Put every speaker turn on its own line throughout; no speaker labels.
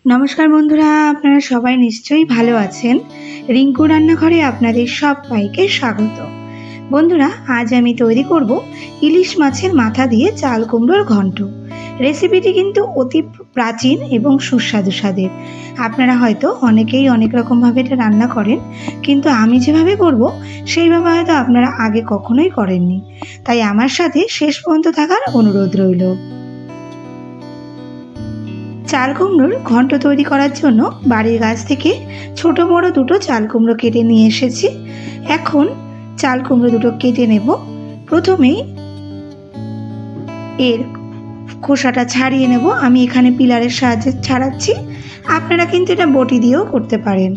নমস্কার বন্ধুরা, আপনারা সবাই নিশ্চয়ই ভালো আছেন। রিঙ্কু রান্নাঘরে আপনাদের সবাইকে স্বাগত। বন্ধুরা, আজ আমি তৈরি করব ইলিশ মাছের মাথা দিয়ে চাল কুমড়োর ঘন্ট। রেসিপিটি কিন্তু অতি প্রাচীন এবং সুস্বাদু স্বাদের। আপনারা হয়তো অনেকেই অনেক রকমভাবে এটা রান্না করেন, কিন্তু আমি যেভাবে করব সেইভাবে হয়তো আপনারা আগে কখনোই করেননি। তাই আমার সাথে শেষ পর্যন্ত থাকার অনুরোধ রইল। চাল কুমড়োর ঘন্ট তৈরি করার জন্য বাড়ির গাছ থেকে ছোট বড় দুটো চাল কুমড়ো কেটে নিয়ে এসেছি। এখন চাল কুমড়ো দুটো কেটে নেব। প্রথমেই এর খোসাটা ছাড়িয়ে নেব। আমি এখানে পিলারের সাহায্যে ছাড়াচ্ছি, আপনারা কিন্তু এটা বটি দিয়েও করতে পারেন।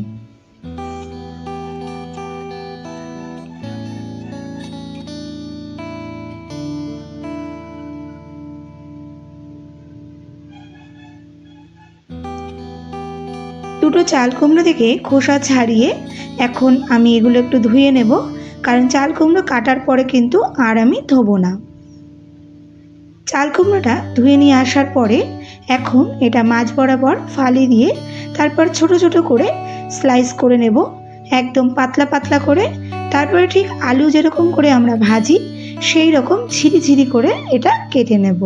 দুটো চাল কুমড়ো থেকে খোসা ছাড়িয়ে এখন আমি এগুলো একটু ধুয়ে নেব, কারণ চাল কুমড়ো কাটার পরে কিন্তু আর আমি ধোবো না। চাল কুমড়োটা ধুয়ে নিয়ে আসার পরে এখন এটা মাঝ বরাবর ফালি দিয়ে তারপর ছোট ছোট করে স্লাইস করে নেব, একদম পাতলা পাতলা করে। তারপরে ঠিক আলু যেরকম করে আমরা ভাজি সেই রকম ঝিরি ঝিরি করে এটা কেটে নেব।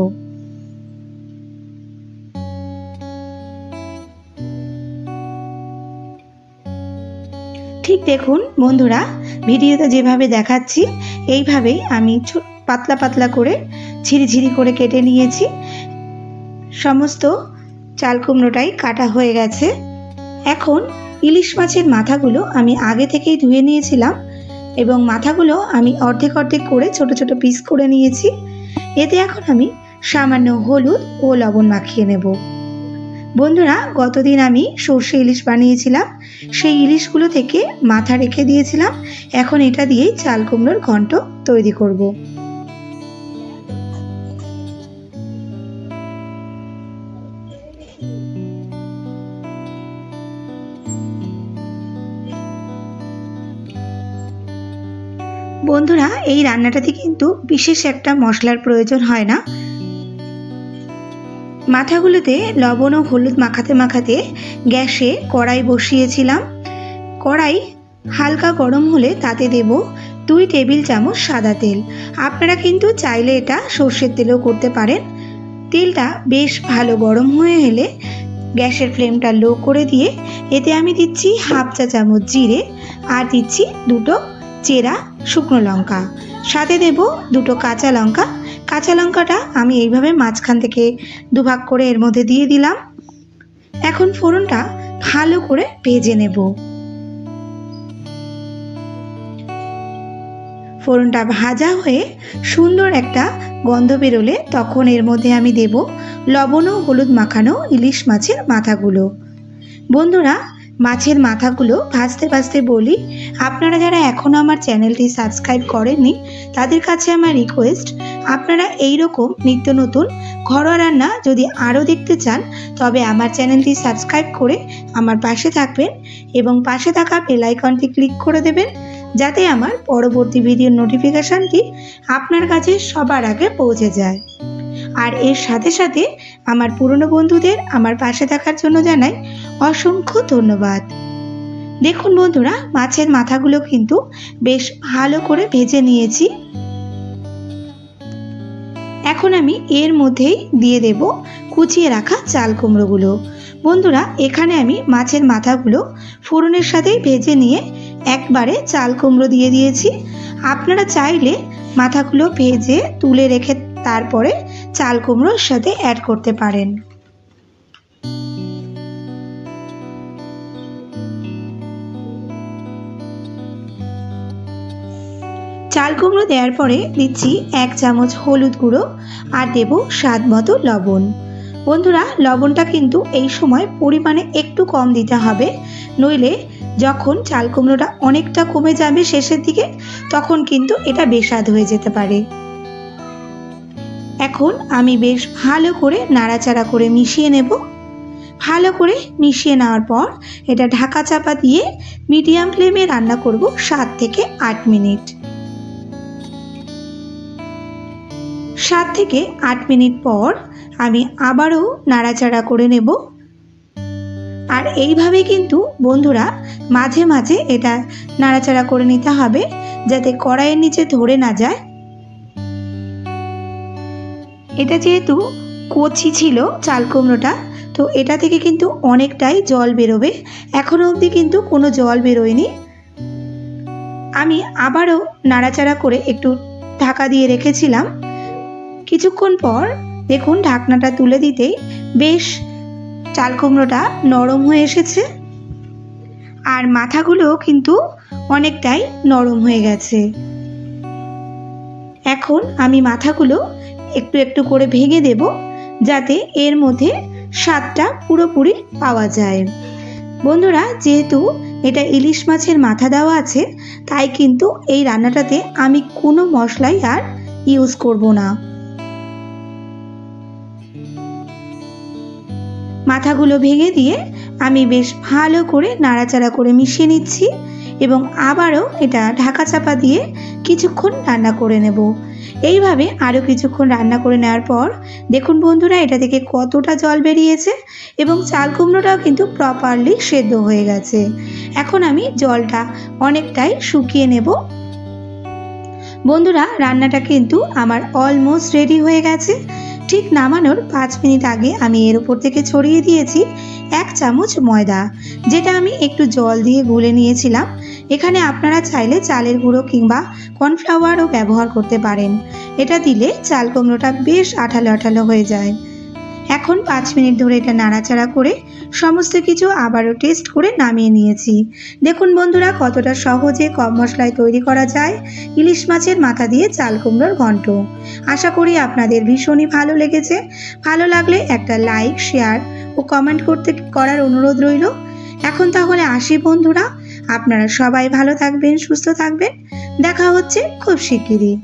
ঠিক দেখুন বন্ধুরা, ভিডিওতে যেভাবে দেখাচ্ছি এইভাবেই আমি পাতলা পাতলা করে ঝিরি করে কেটে নিয়েছি। সমস্ত চাল কুমড়োটাই কাটা হয়ে গেছে। এখন ইলিশ মাছের মাথাগুলো আমি আগে থেকেই ধুয়ে নিয়েছিলাম এবং মাথাগুলো আমি অর্ধেক অর্ধেক করে ছোট ছোট পিস করে নিয়েছি। এতে এখন আমি সামান্য হলুদ ও লবণ মাখিয়ে নেব। বন্ধুরা, গতদিন আমি সর্ষে ইলিশ বানিয়েছিলাম, সেই ইলিশগুলো থেকে মাথা রেখে দিয়েছিলাম। এখন এটা দিয়েই চাল কুমড়োর ঘন্ট তৈরি করব। বন্ধুরা, এই রান্নাটাতে কিন্তু বিশেষ একটা মশলার প্রয়োজন হয় না। মাথাগুলোতে লবণ ও হলুদ মাখাতে মাখাতে গ্যাসে কড়াই বসিয়েছিলাম। কড়াই হালকা গরম হলে তাতে দেব 2 টেবিল চামচ সাদা তেল। আপনারা কিন্তু চাইলে এটা সর্ষের তেলেও করতে পারেন। তেলটা বেশ ভালো গরম হয়ে এলে গ্যাসের ফ্লেমটা লো করে দিয়ে এতে আমি দিচ্ছি হাফ চা চামচ জিরে আর দিচ্ছি দুটো চেরা শুকনো লঙ্কা, সাথে দেব দুটো কাঁচা লঙ্কা। কাঁচা লঙ্কাটা আমি এইভাবে মাঝখান থেকে দুভাগ করে এর মধ্যে দিয়ে দিলাম। এখন ফোড়নটা ভালো করে ভেজে নেব। ফোড়নটা ভাজা হয়ে সুন্দর একটা গন্ধ বেরোলে তখন এর মধ্যে আমি দেব লবণ ও হলুদ মাখানো ইলিশ মাছের মাথাগুলো। বন্ধুরা, মাছের মাথাগুলো ভাজতে ভাজতে বলি, আপনারা যারা এখনও আমার চ্যানেলটি সাবস্ক্রাইব করেননি তাদের কাছে আমার রিকোয়েস্ট, আপনারা এই রকম নিত্য নতুন ঘরোয়া রান্না যদি আরও দেখতে চান তবে আমার চ্যানেলটি সাবস্ক্রাইব করে আমার পাশে থাকবেন এবং পাশে থাকা বেল আইকনটি ক্লিক করে দেবেন, যাতে আমার পরবর্তী ভিডিওর নোটিফিকেশানটি আপনার কাছে সবার আগে পৌঁছে যায়। আর এর সাথে সাথে আমার পুরনো বন্ধুদের আমার পাশে থাকার জন্য জানাই অসংখ্য ধন্যবাদ। দেখুন বন্ধুরা, মাছের মাথাগুলো কিন্তু বেশ ভালো করে ভেজে নিয়েছি। এখন আমি এর মধ্যেই দিয়ে দেব কুচিয়ে রাখা চাল কুমড়োগুলো। বন্ধুরা, এখানে আমি মাছের মাথাগুলো ফোড়নের সাথেই ভেজে নিয়ে একবারে চাল কুমড়ো দিয়ে দিয়েছি। আপনারা চাইলে মাথাগুলো ভেজে তুলে রেখে তারপরে চাল কুমড়োর সাথে অ্যাড করতে পারেন। চাল কুমড়ো দেওয়ার পরে দিচ্ছি 1 চামচ হলুদ গুঁড়ো আর দেব স্বাদ মতো লবণ। বন্ধুরা, লবণটা কিন্তু এই সময় পরিমাণে একটু কম দিতে হবে, নইলে যখন চাল কুমড়োটা অনেকটা কমে যাবে শেষের দিকে তখন কিন্তু এটা বেস্বাদ হয়ে যেতে পারে। এখন আমি বেশ ভালো করে নাড়াচাড়া করে মিশিয়ে নেব। ভালো করে মিশিয়ে নেওয়ার পর এটা ঢাকা চাপা দিয়ে মিডিয়াম ফ্লেমে রান্না করব 7 থেকে 8 মিনিট। 7 থেকে 8 মিনিট পর আমি আবারও নাড়াচাড়া করে নেব। আর এইভাবে কিন্তু বন্ধুরা মাঝে মাঝে এটা নাড়াচাড়া করে নিতে হবে যাতে কড়াইয়ের নিচে ধরে না যায়। এটা যেহেতু কচি ছিল চাল কুমড়োটা, তো এটা থেকে কিন্তু অনেকটাই জল বেরোবে। এখনো অবধি কিন্তু কোনো জল বেরোয়নি। আমি আবারও নাড়াচাড়া করে একটু ঢাকা দিয়ে রেখেছিলাম। কিছুক্ষণ পর দেখুন ঢাকনাটা তুলে দিতেই বেশ চাল কুমড়োটা নরম হয়ে এসেছে, আর মাথাগুলো কিন্তু অনেকটাই নরম হয়ে গেছে। এখন আমি মাথাগুলো একটু একটু করে ভেঙে দেব যাতে এর মধ্যে স্বাদটা পুরোপুরি পাওয়া যায়। বন্ধুরা, যেহেতু এটা ইলিশ মাছের মাথা দেওয়া আছে, তাই কিন্তু এই রান্নাটাতে আমি কোনো মশলাই আর ইউজ করব না। মাথাগুলো ভেঙে দিয়ে আমি বেশ ভালো করে নাড়াচাড়া করে মিশিয়ে নিচ্ছি এবং আবারও এটা ঢাকা চাপা দিয়ে কিছুক্ষণ রান্না করে নেব। এইভাবে আরও কিছুক্ষণ রান্না করে নেওয়ার পর দেখুন বন্ধুরা এটা থেকে কতটা জল বেরিয়েছে এবং চাল কুমড়োটাও কিন্তু প্রপারলি সেদ্ধ হয়ে গেছে। এখন আমি জলটা অনেকটাই শুকিয়ে নেব। বন্ধুরা, রান্নাটা কিন্তু আমার অলমোস্ট রেডি হয়ে গেছে। ঠিক নামানোর 5 মিনিট আগে আমি এর উপর থেকে ছড়িয়ে দিয়েছি 1 চামচ ময়দা, যেটা আমি একটু জল দিয়ে গুলে নিয়েছিলাম। এখানে আপনারা চাইলে চালের গুঁড়ো কিংবা কর্নফ্লাওয়ারও ব্যবহার করতে পারেন। এটা দিলে চাল কুমড়োটা বেশ আঠালো আঠালো হয়ে যায়। এখন 5 মিনিট ধরে এটা নাড়াচাড়া করে সমস্ত কিছু আবারও টেস্ট করে নামিয়ে নিয়েছি। দেখুন বন্ধুরা কতটা সহজে কম মশলায় তৈরি করা যায় ইলিশ মাছের মাথা দিয়ে চাল কুমড়োর ঘন্ট। আশা করি আপনাদের ভীষণই ভালো লেগেছে। ভালো লাগলে একটা লাইক, শেয়ার ও কমেন্ট করার অনুরোধ রইল। এখন তাহলে আসি বন্ধুরা, আপনারা সবাই ভালো থাকবেন, সুস্থ থাকবেন। দেখা হচ্ছে খুব শিগগিরই।